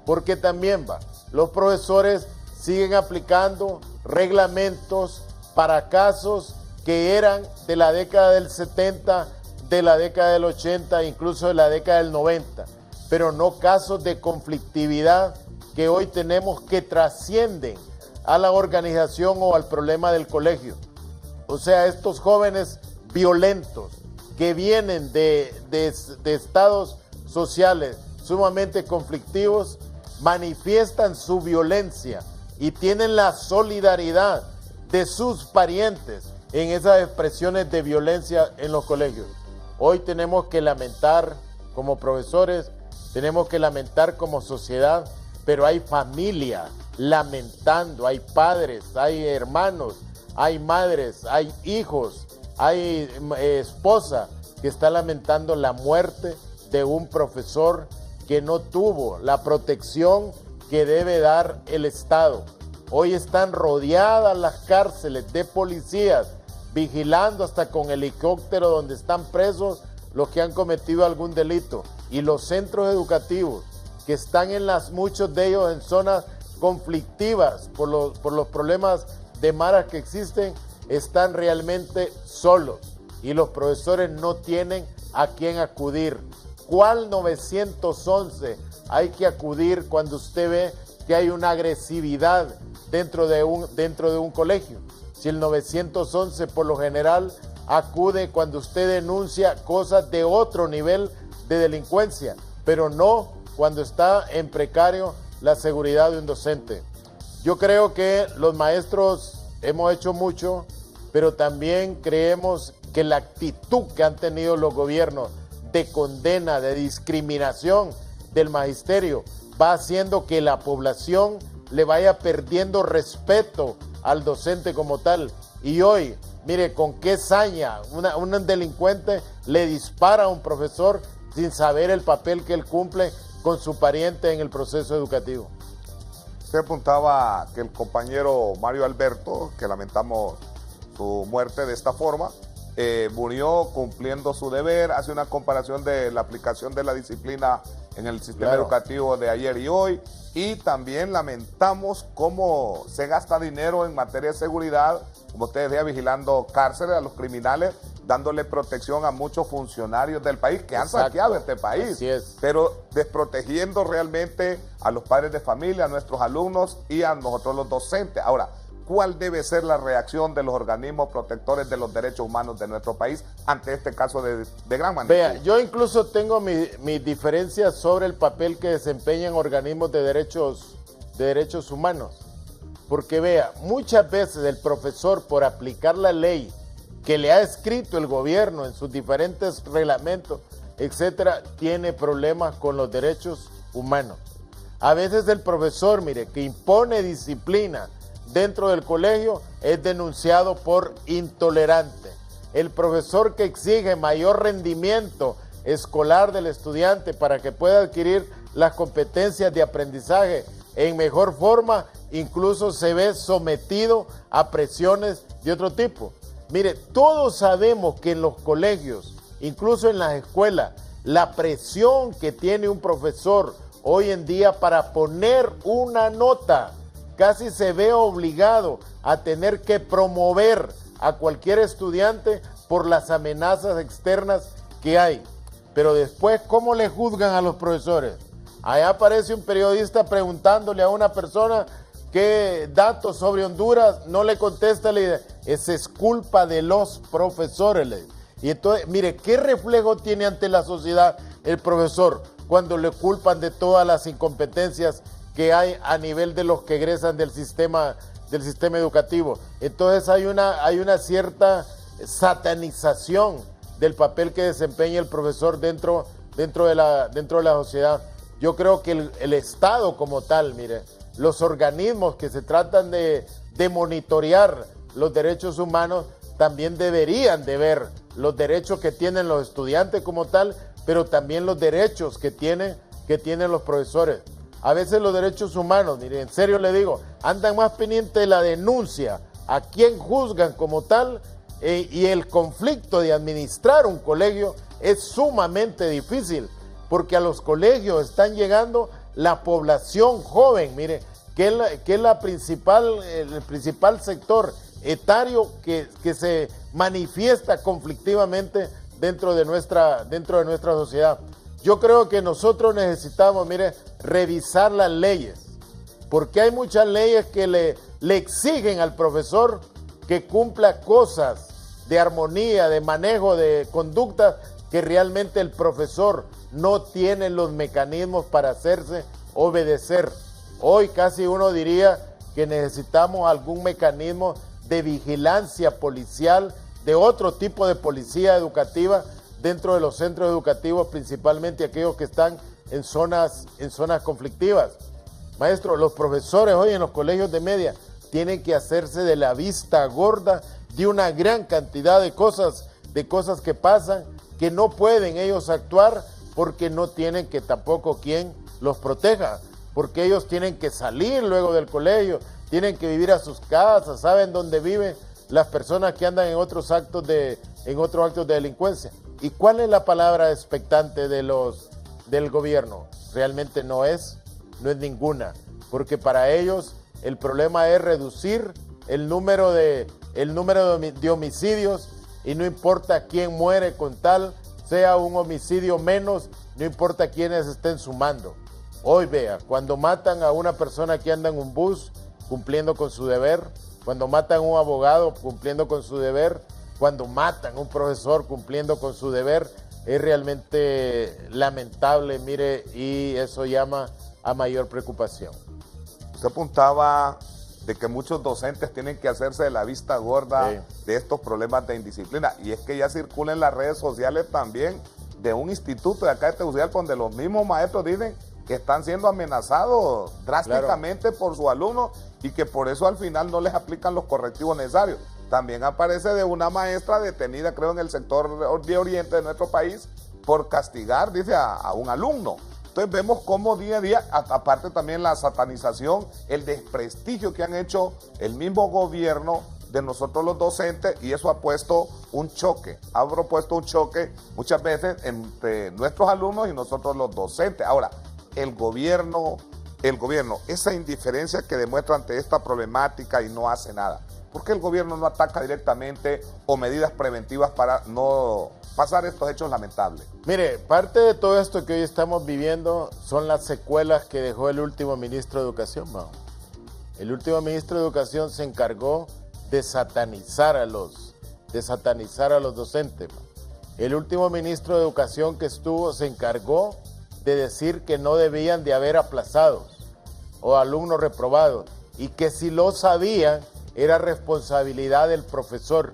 Porque también los profesores siguen aplicando reglamentos para casos que eran de la década del 70, de la década del 80, incluso de la década del 90, pero no casos de conflictividad que hoy tenemos que trascienden a la organización o al problema del colegio. O sea, estos jóvenes violentos que vienen de estados sociales sumamente conflictivos, manifiestan su violencia y tienen la solidaridad de sus parientes en esas expresiones de violencia en los colegios. Hoy tenemos que lamentar como profesores, tenemos que lamentar como sociedad, pero hay familia lamentando, hay padres, hay hermanos, hay madres, hay hijos, hay esposa que está lamentando la muerte de un profesor que no tuvo la protección que debe dar el Estado. Hoy están rodeadas las cárceles de policías, vigilando hasta con helicóptero donde están presos los que han cometido algún delito. Y los centros educativos que están muchos de ellos en zonas conflictivas por los problemas de maras que existen, están realmente solos y los profesores no tienen a quién acudir. ¿Cuál 911 hay que acudir cuando usted ve que hay una agresividad dentro de un colegio? Si el 911 por lo general acude cuando usted denuncia cosas de otro nivel de delincuencia, pero no cuando está en precario la seguridad de un docente. Yo creo que los maestros hemos hecho mucho, pero también creemos que la actitud que han tenido los gobiernos de condena, de discriminación del magisterio, va haciendo que la población le vaya perdiendo respeto al docente como tal. Y hoy, mire, con qué saña un delincuente le dispara a un profesor sin saber el papel que él cumple con su pariente en el proceso educativo. Usted apuntaba que el compañero Mario Alberto, que lamentamos su muerte de esta forma, murió cumpliendo su deber, hace una comparación de la aplicación de la disciplina en el sistema educativo de ayer y hoy, y también lamentamos cómo se gasta dinero en materia de seguridad, como usted decía, vigilando cárceles a los criminales, dándole protección a muchos funcionarios del país que han saqueado este país, pero desprotegiendo realmente a los padres de familia, a nuestros alumnos y a nosotros los docentes. Ahora, ¿cuál debe ser la reacción de los organismos protectores de los derechos humanos de nuestro país ante este caso de gran magnitud? Vea, yo incluso tengo mis diferencias sobre el papel que desempeñan organismos de derechos humanos. Porque vea, muchas veces el profesor, por aplicar la ley que le ha escrito el gobierno en sus diferentes reglamentos, etcétera, tiene problemas con los derechos humanos. A veces el profesor, mire, que impone disciplina dentro del colegio es denunciado por intolerante. El profesor que exige mayor rendimiento escolar del estudiante para que pueda adquirir las competencias de aprendizaje en mejor forma, incluso se ve sometido a presiones de otro tipo. Mire, todos sabemos que en los colegios, incluso en las escuelas, la presión que tiene un profesor hoy en día para poner una nota, casi se ve obligado a tener que promover a cualquier estudiante por las amenazas externas que hay. Pero después, ¿cómo le juzgan a los profesores? Allá aparece un periodista preguntándole a una persona qué datos sobre Honduras, no le contesta, le dice, esa es culpa de los profesores. Y entonces, mire, ¿qué reflejo tiene ante la sociedad el profesor cuando le culpan de todas las incompetencias que hay a nivel de los que egresan del sistema educativo? Entonces hay una cierta satanización del papel que desempeña el profesor dentro de la sociedad. Yo creo que el Estado como tal, mire, los organismos que se tratan de monitorear los derechos humanos también deberían de ver los derechos que tienen los estudiantes como tal, pero también los derechos que tienen los profesores. A veces los derechos humanos, mire, en serio le digo, andan más pendientes de la denuncia, a quién juzgan como tal, y el conflicto de administrar un colegio es sumamente difícil, porque a los colegios están llegando la población joven, mire, que es el principal sector etario que se manifiesta conflictivamente dentro de nuestra sociedad. Yo creo que nosotros necesitamos, mire, revisar las leyes, porque hay muchas leyes que le exigen al profesor que cumpla cosas de armonía, de manejo, de conducta, que realmente el profesor no tiene los mecanismos para hacerse obedecer. Hoy casi uno diría que necesitamos algún mecanismo de vigilancia policial, de otro tipo de policía educativa dentro de los centros educativos, principalmente aquellos que están en zonas conflictivas. Maestro, los profesores hoy en los colegios de media tienen que hacerse de la vista gorda de una gran cantidad de cosas que pasan, que no pueden ellos actuar porque no tienen que tampoco quien los proteja, porque ellos tienen que salir luego del colegio, tienen que vivir a sus casas, saben dónde viven las personas que andan en otros actos de delincuencia. ¿Y cuál es la palabra expectante del gobierno? Realmente no es ninguna, porque para ellos el problema es reducir el número de homicidios, y no importa quién muere con tal, sea un homicidio menos, no importa quiénes estén sumando. Hoy vea, cuando matan a una persona que anda en un bus cumpliendo con su deber, cuando matan a un abogado cumpliendo con su deber, cuando matan a un profesor cumpliendo con su deber, es realmente lamentable, mire, y eso llama a mayor preocupación. Usted apuntaba de que muchos docentes tienen que hacerse de la vista gorda de estos problemas de indisciplina, y es que ya circula en las redes sociales también de un instituto de acá de Tegucigalpa donde los mismos maestros dicen que están siendo amenazados drásticamente por sus alumnos y que por eso al final no les aplican los correctivos necesarios. También aparece de una maestra detenida, creo, en el sector de oriente de nuestro país por castigar, dice, a un alumno. Entonces vemos cómo día a día, aparte también la satanización, el desprestigio que han hecho el mismo gobierno de nosotros los docentes, y eso ha propuesto un choque muchas veces entre nuestros alumnos y nosotros los docentes. Ahora, el gobierno, esa indiferencia que demuestra ante esta problemática y no hace nada. ¿Por qué el gobierno no ataca directamente o medidas preventivas para no pasar estos hechos lamentables? Mire, parte de todo esto que hoy estamos viviendo son las secuelas que dejó el último ministro de Educación, Mao. El último ministro de Educación se encargó de satanizar a los docentes, Mao. El último ministro de Educación que estuvo se encargó de decir que no debían de haber aplazados o alumnos reprobados, y que si lo sabían era responsabilidad del profesor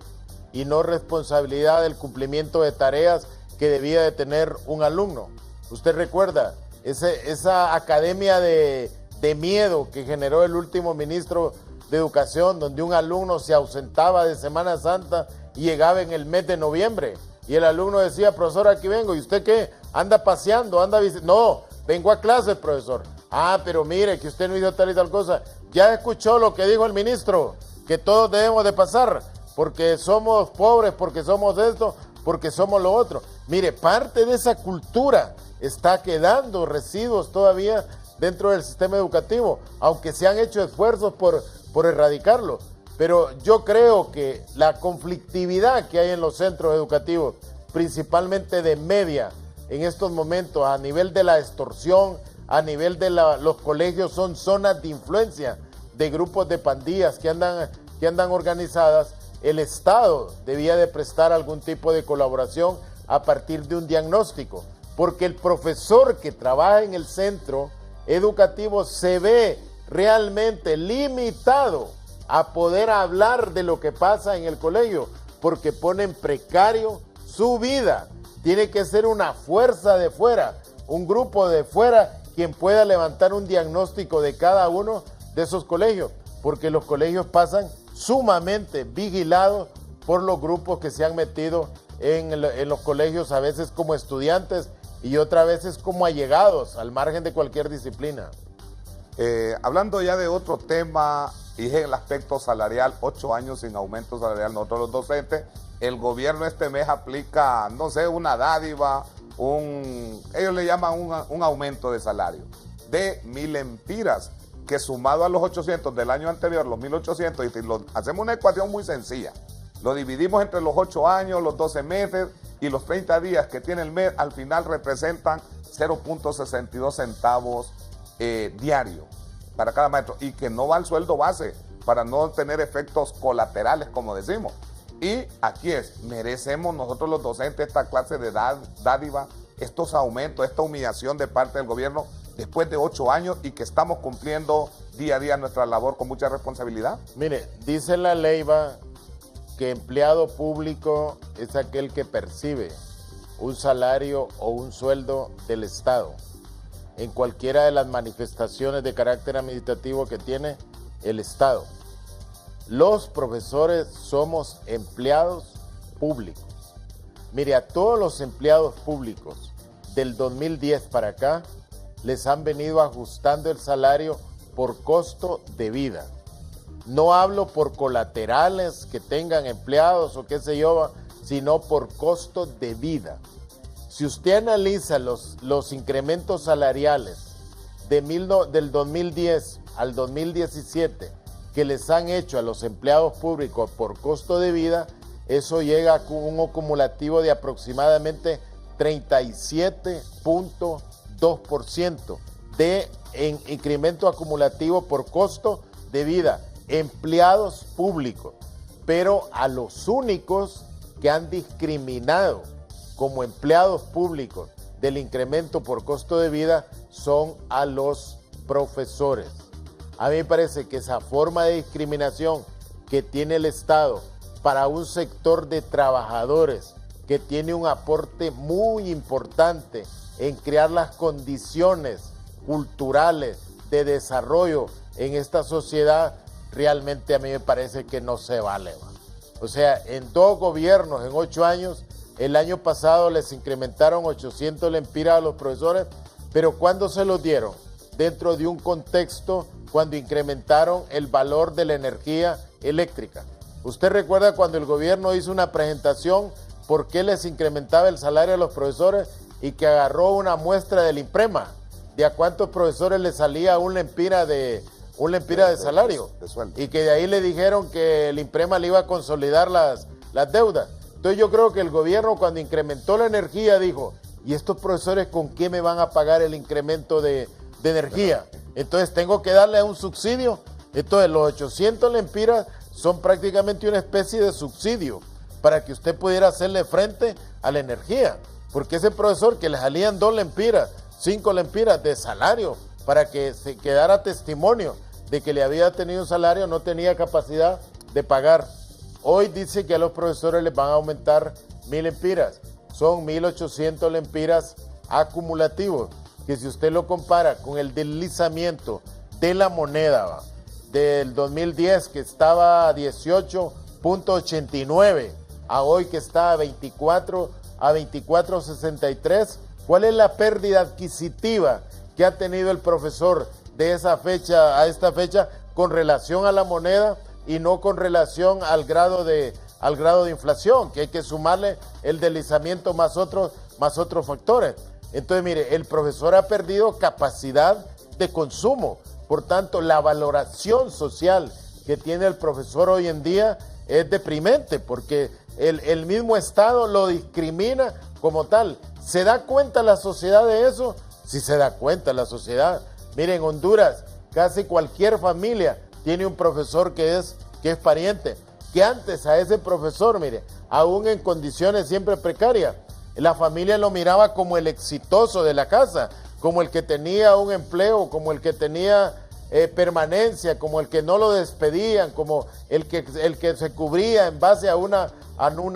y no responsabilidad del cumplimiento de tareas que debía de tener un alumno. Usted recuerda esa academia de miedo que generó el último ministro de Educación, donde un alumno se ausentaba de Semana Santa y llegaba en el mes de noviembre, y el alumno decía: profesor, aquí vengo. ¿Y usted qué? ¿Anda paseando? ¿Anda visitando? No, vengo a clase, profesor. Ah, pero mire, que usted no hizo tal y tal cosa. Ya escuchó lo que dijo el ministro, que todos debemos de pasar, porque somos pobres, porque somos esto, porque somos lo otro. Mire, parte de esa cultura está quedando residuos todavía dentro del sistema educativo, aunque se han hecho esfuerzos por erradicarlo. Pero yo creo que la conflictividad que hay en los centros educativos, principalmente de media, en estos momentos, a nivel de la extorsión, a nivel de los colegios, son zonas de influencia de grupos de pandillas que andan organizadas. El Estado debía de prestar algún tipo de colaboración a partir de un diagnóstico, porque el profesor que trabaja en el centro educativo se ve realmente limitado a poder hablar de lo que pasa en el colegio, porque pone en precario su vida. Tiene que ser una fuerza de fuera, un grupo de fuera, quien pueda levantar un diagnóstico de cada uno de esos colegios, porque los colegios pasan sumamente vigilados por los grupos que se han metido en los colegios, a veces como estudiantes y otras veces como allegados, al margen de cualquier disciplina. Hablando ya de otro tema, dije el aspecto salarial, 8 años sin aumento salarial, nosotros los docentes, el gobierno este mes aplica, no sé, una dádiva, ellos le llaman un aumento de salario de 1.000 lempiras, que sumado a los 800 del año anterior, los 1.800, y si hacemos una ecuación muy sencilla, lo dividimos entre los 8 años, los 12 meses y los 30 días que tiene el mes, al final representan 0.62 centavos diario para cada maestro, y que no va al sueldo base para no tener efectos colaterales, como decimos. Y aquí merecemos nosotros los docentes esta clase de dádiva, estos aumentos, esta humillación de parte del gobierno después de 8 años, y que estamos cumpliendo día a día nuestra labor con mucha responsabilidad. Mire, dice la ley que empleado público es aquel que percibe un salario o un sueldo del Estado en cualquiera de las manifestaciones de carácter administrativo que tiene el Estado. Los profesores somos empleados públicos. Mire, a todos los empleados públicos del 2010 para acá les han venido ajustando el salario por costo de vida. No hablo por colaterales que tengan empleados o qué sé yo, sino por costo de vida. Si usted analiza los incrementos salariales del 2010 al 2017 que les han hecho a los empleados públicos por costo de vida, eso llega a un acumulativo de aproximadamente 37.2% de incremento acumulativo por costo de vida, empleados públicos. Pero a los únicos que han discriminado como empleados públicos del incremento por costo de vida son a los profesores. A mí me parece que esa forma de discriminación que tiene el Estado para un sector de trabajadores que tiene un aporte muy importante en crear las condiciones culturales de desarrollo en esta sociedad, realmente a mí me parece que no se vale. O sea, en 2 gobiernos, en 8 años, el año pasado les incrementaron 800 lempiras a los profesores, pero ¿cuándo se los dieron? Dentro de un contexto cuando incrementaron el valor de la energía eléctrica. ¿Usted recuerda cuando el gobierno hizo una presentación por qué les incrementaba el salario a los profesores y que agarró una muestra del INPREMA de a cuántos profesores les salía un lempira de salario? Y que de ahí le dijeron que el INPREMA le iba a consolidar las deudas. Entonces yo creo que el gobierno, cuando incrementó la energía, dijo, ¿y estos profesores con qué me van a pagar el incremento de energía? Entonces tengo que darle un subsidio. Entonces los 800 lempiras son prácticamente una especie de subsidio para que usted pudiera hacerle frente a la energía. Porque ese profesor que le salían 2 lempiras, 5 lempiras de salario, para que se quedara testimonio de que le había tenido un salario, no tenía capacidad de pagar. Hoy dice que a los profesores les van a aumentar 1.000 lempiras. Son 1.800 lempiras acumulativos, que si usted lo compara con el deslizamiento de la moneda del 2010, que estaba a 18.89, a hoy que está a 24.63, ¿cuál es la pérdida adquisitiva que ha tenido el profesor de esa fecha a esta fecha con relación a la moneda y no con relación al grado de inflación, que hay que sumarle el deslizamiento más otros factores? Entonces, mire, el profesor ha perdido capacidad de consumo. Por tanto, la valoración social que tiene el profesor hoy en día es deprimente, porque el mismo Estado lo discrimina como tal. ¿Se da cuenta la sociedad de eso? Sí se da cuenta la sociedad. Mire, en Honduras, casi cualquier familia tiene un profesor que es pariente. Que antes a ese profesor, mire, aún en condiciones siempre precarias, la familia lo miraba como el exitoso de la casa, como el que tenía un empleo, como el que tenía permanencia, como el que no lo despedían, como el que se cubría en base a una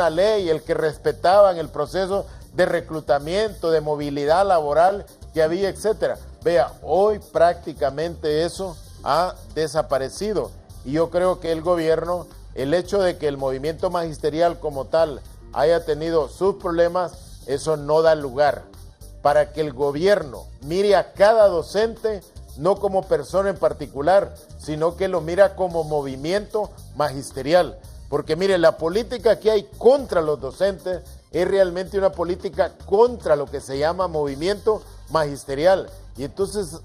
ley, el que respetaban el proceso de reclutamiento, de movilidad laboral que había, etcétera. Vea, hoy prácticamente eso ha desaparecido, y yo creo que el gobierno, el hecho de que el movimiento magisterial como tal haya tenido sus problemas, eso no da lugar para que el gobierno mire a cada docente no como persona en particular, sino que lo mira como movimiento magisterial. Porque mire, la política que hay contra los docentes es realmente una política contra lo que se llama movimiento magisterial. Y entonces,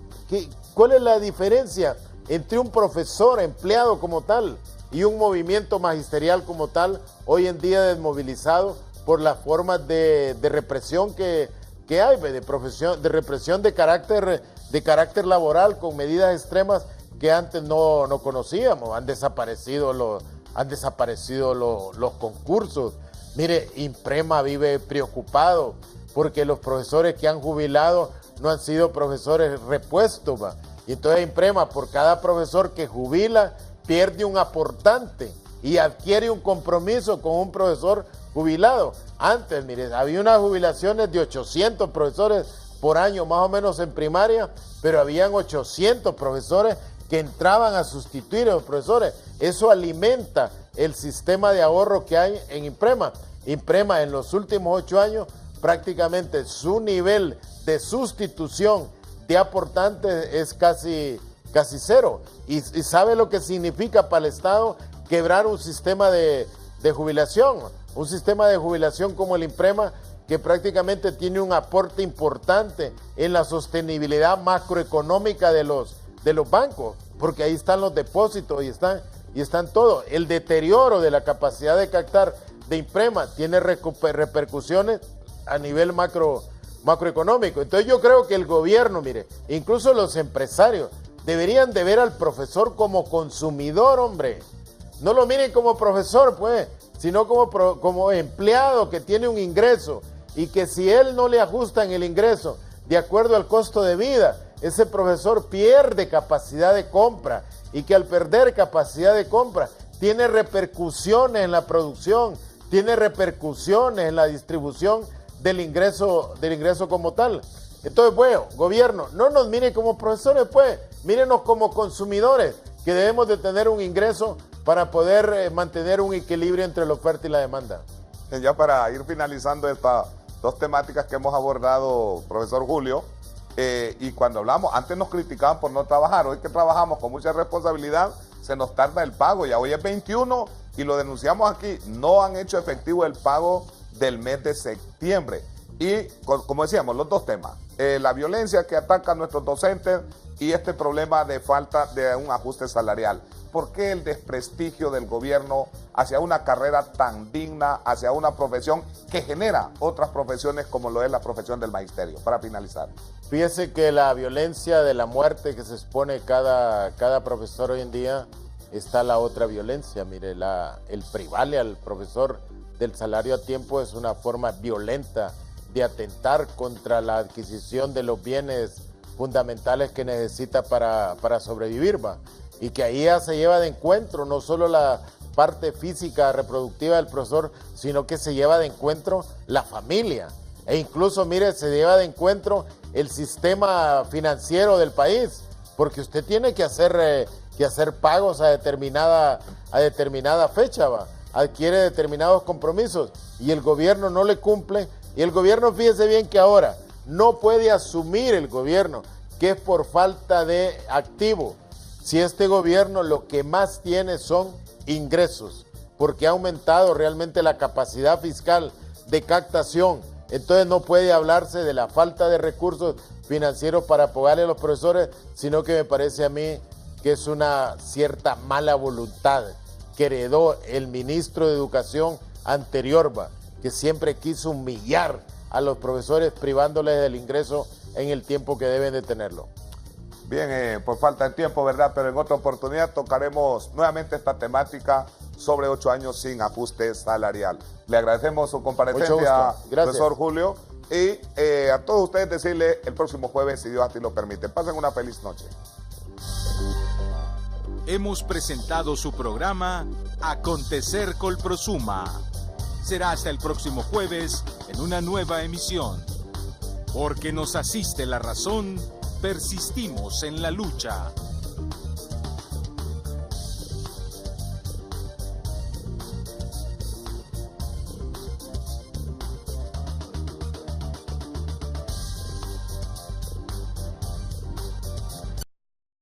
¿cuál es la diferencia entre un profesor empleado como tal y un movimiento magisterial como tal, hoy en día desmovilizado por las formas de represión que hay, de represión de carácter laboral con medidas extremas que antes no conocíamos? Han desaparecido los concursos. Mire, Imprema vive preocupado porque los profesores que han jubilado no han sido profesores repuestos, ¿va? Y entonces Imprema, por cada profesor que jubila, pierde un aportante y adquiere un compromiso con un profesor jubilado. Antes, mire, había unas jubilaciones de 800 profesores por año, más o menos en primaria, pero habían 800 profesores que entraban a sustituir a los profesores. Eso alimenta el sistema de ahorro que hay en Imprema. Imprema en los últimos 8 años, prácticamente su nivel de sustitución de aportantes es casi cero. Y sabe lo que significa para el Estado quebrar un sistema de jubilación. Un sistema de jubilación como el Imprema, que prácticamente tiene un aporte importante en la sostenibilidad macroeconómica de los bancos, porque ahí están los depósitos y están todo. El deterioro de la capacidad de captar de Imprema tiene repercusiones a nivel macroeconómico. Entonces yo creo que el gobierno, mire, incluso los empresarios, deberían de ver al profesor como consumidor, hombre. No lo miren como profesor, pues, sino como empleado que tiene un ingreso y que si él no le ajustan el ingreso de acuerdo al costo de vida, ese profesor pierde capacidad de compra y que al perder capacidad de compra tiene repercusiones en la producción, tiene repercusiones en la distribución del ingreso como tal. Entonces, bueno, gobierno, no nos miren como profesores, pues, mírenos como consumidores, que debemos de tener un ingreso para poder mantener un equilibrio entre la oferta y la demanda. Ya para ir finalizando estas dos temáticas que hemos abordado, profesor Julio, y cuando hablamos, antes nos criticaban por no trabajar, hoy que trabajamos con mucha responsabilidad, se nos tarda el pago, ya hoy es 21 y lo denunciamos aquí, no han hecho efectivo el pago del mes de septiembre. Y como decíamos, los dos temas, la violencia que ataca a nuestros docentes y este problema de falta de un ajuste salarial. ¿Por qué el desprestigio del gobierno hacia una carrera tan digna, hacia una profesión que genera otras profesiones como lo es la profesión del magisterio? Para finalizar. Fíjese que la violencia de la muerte que se expone cada profesor hoy en día, está la otra violencia. Mire, el privarle al profesor del salario a tiempo es una forma violenta de atentar contra la adquisición de los bienes fundamentales que necesita para sobrevivir, ¿va? Y que ahí ya se lleva de encuentro no solo la parte física reproductiva del profesor, sino que se lleva de encuentro la familia. E incluso, mire, se lleva de encuentro el sistema financiero del país, porque usted tiene que hacer pagos a determinada fecha, ¿va? Adquiere determinados compromisos y el gobierno no le cumple. Y el gobierno, fíjese bien que ahora no puede asumir el gobierno que es por falta de activo. Si este gobierno lo que más tiene son ingresos, porque ha aumentado realmente la capacidad fiscal de captación, entonces no puede hablarse de la falta de recursos financieros para apoyarle a los profesores, sino que me parece a mí que es una cierta mala voluntad que heredó el ministro de Educación anterior, que siempre quiso humillar a los profesores privándoles del ingreso en el tiempo que deben de tenerlo. Bien, por falta de tiempo, ¿verdad? Pero en otra oportunidad tocaremos nuevamente esta temática sobre 8 años sin ajuste salarial. Le agradecemos su comparecencia, profesor Julio, y a todos ustedes decirles el próximo jueves, si Dios así lo permite. Pasen una feliz noche. Hemos presentado su programa Acontecer Colprosuma. Será hasta el próximo jueves en una nueva emisión. Porque nos asiste la razón, persistimos en la lucha.